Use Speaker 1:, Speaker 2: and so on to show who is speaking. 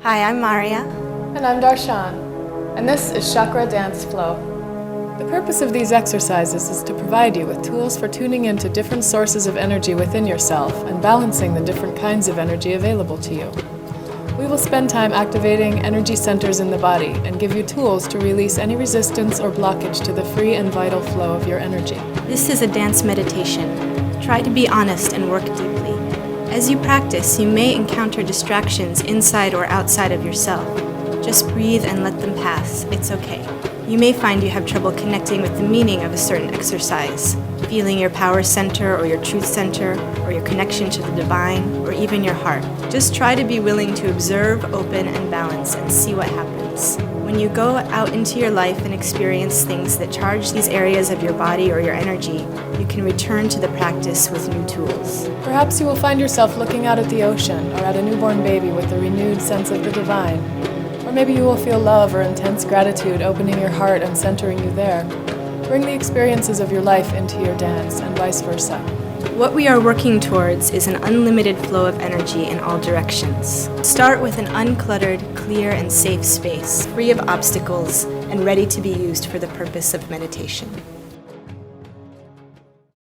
Speaker 1: Hi, I'm Mariyah.
Speaker 2: And I'm Darshan, and this is Chakra Dance Flow. The purpose of these exercises is to provide you with tools for tuning into different sources of energy within yourself and balancing the different kinds of energy available to you. We will spend time activating energy centers in the body and give you tools to release any resistance or blockage to the free and vital flow of your energy.
Speaker 1: This is a dance meditation. Try to be honest and work deeply. As you practice, you may encounter distractions inside or outside of yourself. Just breathe and let them pass. It's okay. You may find you have trouble connecting with the meaning of a certain exercise, feeling your power center or your truth center, or your connection to the divine, or even your heart. Just try to be willing to observe, open, and balance and see what happens. When you go out into your life and experience things that charge these areas of your body or your energy, you can return to the practice with new tools.
Speaker 2: Perhaps you will find yourself looking out at the ocean or at a newborn baby with a renewed sense of the divine. Or maybe you will feel love or intense gratitude opening your heart and centering you there. Bring the experiences of your life into your dance and vice versa.
Speaker 1: What we are working towards is an unlimited flow of energy in all directions. Start with an uncluttered, clear, and safe space, free of obstacles, and ready to be used for the purpose of meditation.